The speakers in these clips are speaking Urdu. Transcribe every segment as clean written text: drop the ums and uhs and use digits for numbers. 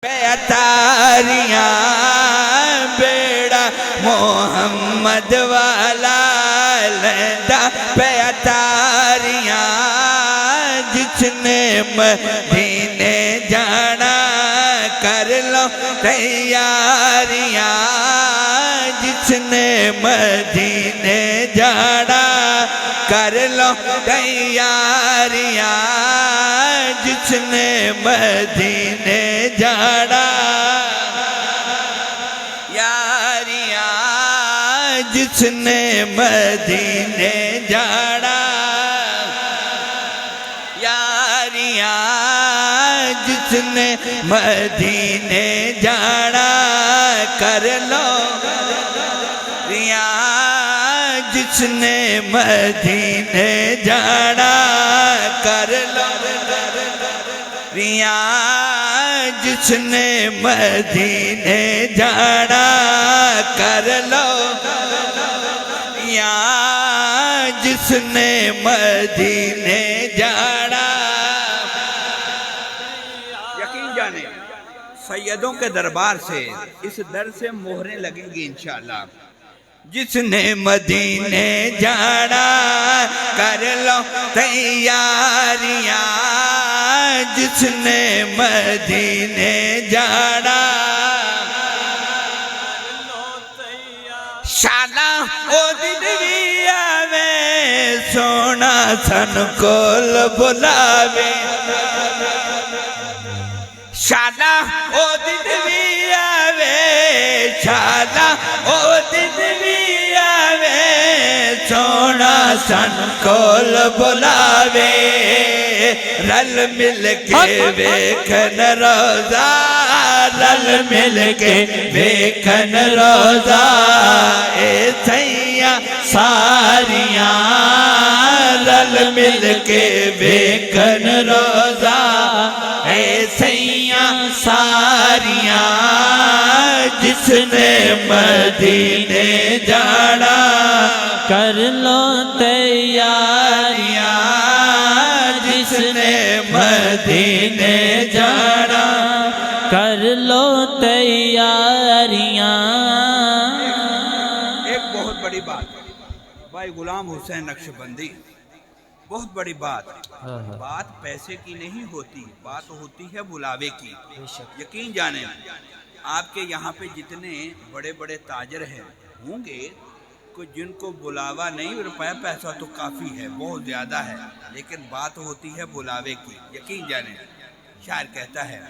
اتاریاں بیڑا محمد والا لیندا پہ اتاریاں جس نے مدینے جانا کر لو تیاریاں جس نے مدینے جانا کر لو تیاریاں جس نے مدینے جانا یاریاں جس نے مدینے جانا یاریاں جس نے مدینے جانا کر لو جس نے مدینے جانا کر لو جس نے مدینے جانا کر لو جس نے مدینے جانا یقین جانے سیدوں کے دربار سے اس در سے مہریں لگیں گی انشاءاللہ جس نے مدینے جانا کر لو تیاریاں جس نے مدینے جانا شالا او دنوی آوے سونا سن کول بلاوے شالا او دنوی آوے شالا او دنوی آوے سونا سن کول بلاوے رل مل کے ویکھن روزہ رل مل کے ویکھن روزہ اے سیاں ساریاں رل مل کے ویکھن روزہ اے سیاں ساریاں جس نے مدینے جانا کر لو تیاریاں جس نے مدینے جانا کر لو تیاریاں ایک بہت بڑی بات بھائی غلام حسین نقشبندی بہت بڑی بات پیسے کی نہیں ہوتی بات ہوتی ہے بلاوے کی یقین جانیں آپ کے یہاں پہ جتنے بڑے بڑے تاجر ہیں ہوں گے جن کو بلاوا نہیں روپیہ پیسہ تو کافی ہے بہت زیادہ ہے لیکن بات ہوتی ہے بلاوے کی یقین جانیں شاعر کہتا ہے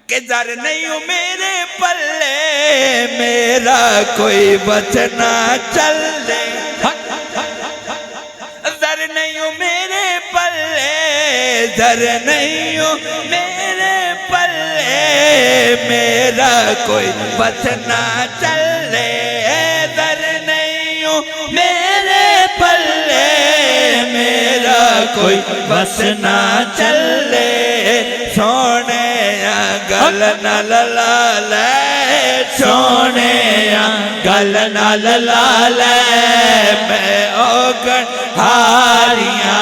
کہ در نہیں ہوں میرے پلے میرا کوئی بچنا چل لے در نہیں ہوں میرے پلے در نہیں ہوں میرے پلے میرا کوئی بچنا چل لے در نہیں ہوں میرے پلے میرا کوئی بس نہ چلے سونے گل نال لالے سونے گل نال لالے میں اوگن ہاریاں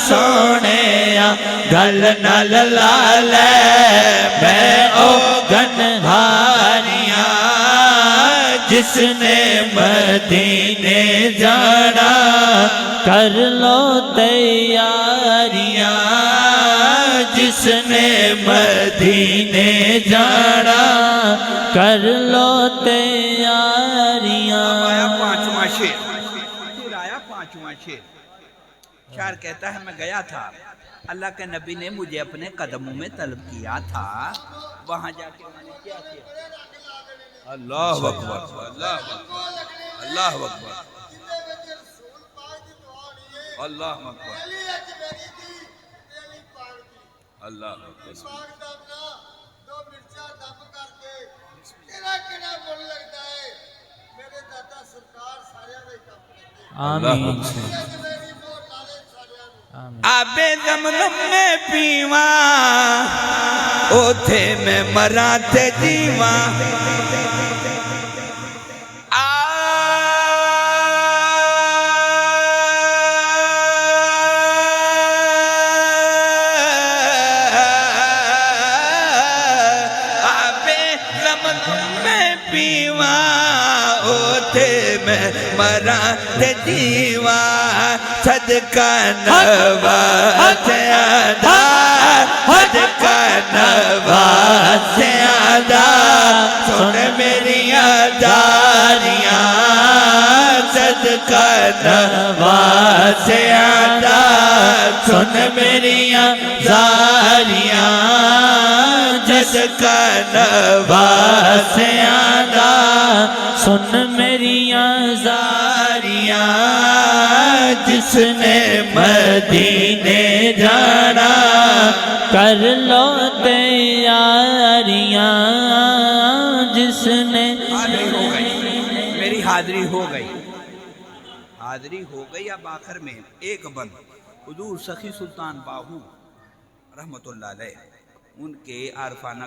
سونے گل نال لالے میں اوگن ہاریاں جس نے مدینے جانا کر لو تیاریاں جس نے مدینے جانا کر لو تیاریاں آیا پانچواں شعر شاعر کہتا ہے میں گیا تھا اللہ کے نبی نے مجھے اپنے قدموں میں طلب کیا تھا وہاں جا کے میں نے کیا کیا اللہ اکبر اللہ اکبر اللہ اکبر اللہ اکبر اللہ آمین آبے زمزم میں پیواں اوتھے میں مراتے جیواں میں پیوا ہوتے میں مرا تے جیوا صدقہ نواز ادا صدقہ نواز ادا سن میری اداریاں صدقہ نواز ادا سن میری زاریاں صدقہ نواز ادا سن میری زاریاں جس نے مدینے جانا کر لو تیاریاں جس نے حاضری ہو گئی میری حاضری ہو گئی حاضری ہو گئی اب آخر میں ایک بند حضور سخی سلطان باہو رحمت اللہ علیہ ان کے عارفانہ